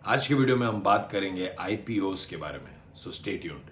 आज के वीडियो में हम बात करेंगे आईपीओस के बारे में, so stay tuned.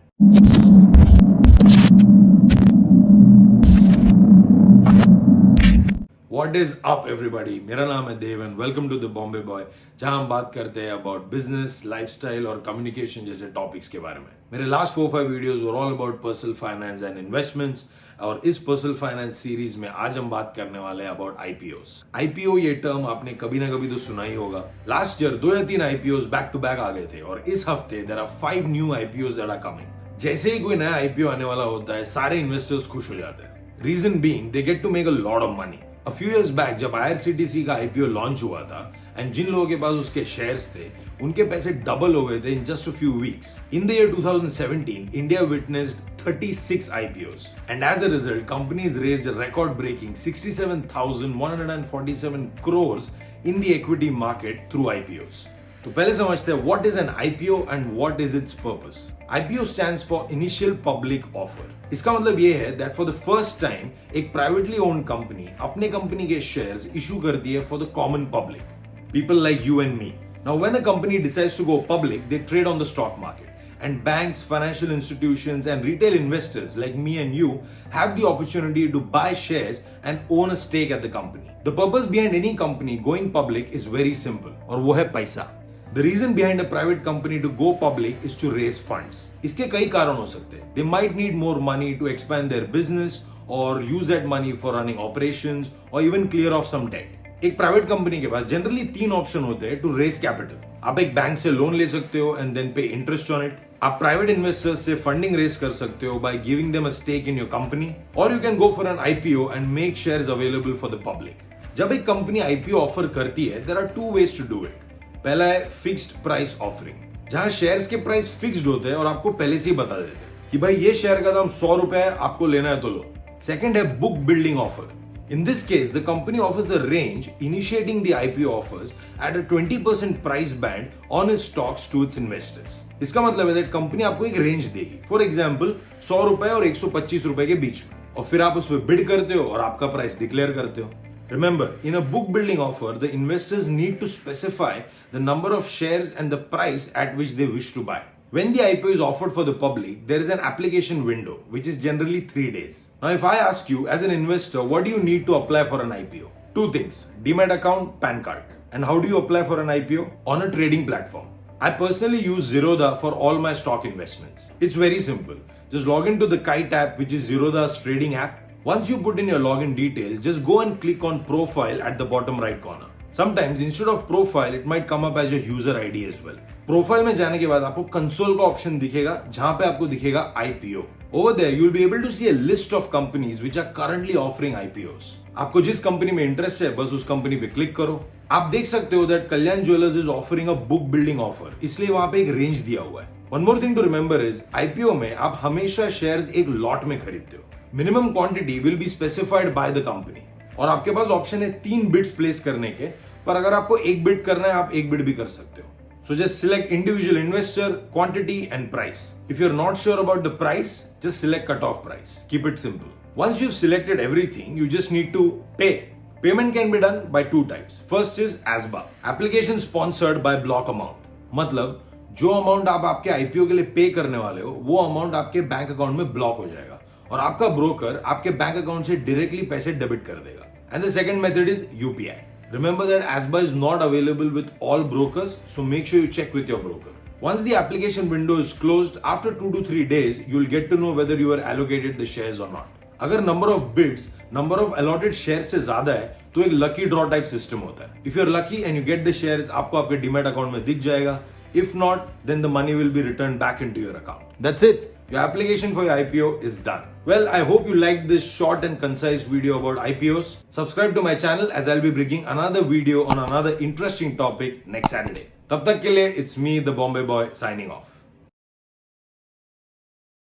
What is up everybody? मेरा नाम है Dev and welcome to the Bombay boy, जहां हम बात करते हैं अबाउट बिजनेस, लाइफस्टाइल और कम्युनिकेशन जैसे टॉपिक्स के बारे में। मेरे last 4-5 videos were all about personal finance and investments, और इस पर्सनल फाइनेंस सीरीज में आज हम बात करने वाले हैं अबाउट आईपीओस। आईपीओ ये टर्म आपने कभी ना कभी तो सुना ही होगा। लास्ट ईयर 2 या 3 आईपीओस बैक टू बैक आ गए थे, और इस हफ्ते there are 5 new IPOs that are coming. जैसे ही कोई नया आईपीओ आने वाला होता है, सारे इन्वेस्टर्स खुश हो जाते हैं। Reason being they get to make a lot of money. A few years back जब IRCTC का IPO लॉन्च हुआ था एंड जिन लोगों के पास उसके शेयर्स थे, उनके पैसे डबल हो गए थे in just a few weeks. In the year 2017 India witnessed 36 IPOs and as a result companies raised a record breaking 67,147 crores in the equity market through IPOs। तो पहले समझते हैं what is an IPO and what is its purpose। IPO stands for Initial Public Offer। इसका मतलब ये है that for the first time एक privately owned company अपने कंपनी के शेयर्स इशू करती है for the common public, people like you and me। Now when a company decides to go public, they trade on the stock market and banks, financial institutions and retail investors like me and you have the opportunity to buy shares and own a stake at the company। The purpose behind any company going public is very simple, और वो है पैसा। The reason behind a private company to go public is to raise funds। इसके कई कारण हो सकते हैं। They might need more money to expand their business or use that money for running operations or even clear off some debt। एक private company के पास generally 3 option होते हैं टू रेज कैपिटल। आप एक बैंक से लोन ले सकते हो and then pay interest on it. आप प्राइवेट इन्वेस्टर्स से फंडिंग रेज कर सकते हो by giving them a stake in your company, और you can go for an IPO and make shares available for the public. जब एक company IPO offer करती है, there are 2 ways to do it. पहला है फिक्स्ड प्राइस ऑफरिंग, जहां shares के price fixed होते हैं और आपको पहले से ही बता देते हैं कि भाई ये शेयर का दाम 100 रुपए है, आपको लेना है तो लो। सेकंड है book building offer. In this case, the company offers a range initiating the IPO offers at a 20% price band on its stocks to its investors। इसका मतलब है that कंपनी आपको एक रेंज देगी, फॉर एग्जाम्पल 100 रुपए और 125 रुपए के बीच में, और फिर आप उसमें बिड करते हो और आपका प्राइस डिक्लेयर करते हो। Remember, in a book building offer, the investors need to specify the number of shares and the price at which they wish to buy। When the IPO is offered for the public, there is an application window, which is generally 3 days। Now, if I ask you as an investor, what do you need to apply for an IPO? 2 things: Demat account, PAN card। And how do you apply for an IPO? On a trading platform। I personally use Zerodha for all my stock investments। It's very simple। Just log into the Kite app, which is Zerodha's trading app। Once you put in your login details, just go and click on profile at the bottom right corner। Sometimes instead of profile, it might come up as your user ID as well। Profile में जाने के बाद आपको console का option दिखेगा, जहां पे आपको दिखेगा IPO। Over there, you'll be able to see a list of companies which are currently offering IPOs। आपको जिस कंपनी में इंटरेस्ट है, बस उस कंपनी पे क्लिक करो। आप देख सकते हो that Kalyan jewellers is offering a book building offer, इसलिए वहां पे एक रेंज दिया हुआ है। One more thing to remember is, IPO में आप हमेशा शेयर्स एक लॉट में खरीदते हो। Minimum quantity will be specified by the company, और आपके पास ऑप्शन है 3 बिड्स प्लेस करने के, पर अगर आपको एक बिड करना है, आप एक बिड भी कर सकते हो। So just select individual investor, quantity and price। If you're not sure about the price, just select cutoff price। Keep it simple। Once you've selected everything, you just need to pay। Payment can be done by 2 types। First is ASBA, application sponsored by block amount। मतलब जो amount आप आपके IPO के लिए पे करने वाले हो, वो अमाउंट आपके बैंक अकाउंट में ब्लॉक हो जाएगा और आपका ब्रोकर आपके बैंक अकाउंट से डायरेक्टली पैसे डेबिट कर देगा। And the second method is UPI. Remember that ASBA is not available with all brokers, so make sure you check with your broker। Once the application window is closed, after 2 to 3 days, you'll get to know whether you are allocated the shares or not। अगर number of bids, number of allotted shares से ज्यादा है, तो एक lucky draw type system होता है। If you're lucky and you get the shares, आपको आपके डीमैट अकाउंट में दिख जाएगा। If not, then the money will be returned back into your account। That's it। Your application for your IPO is done। Well, I hope you liked this short and concise video about IPOs। Subscribe to my channel as I'll be bringing another video on another interesting topic next Saturday। तब तक के लिए it's me, the Bombay Boy, signing off।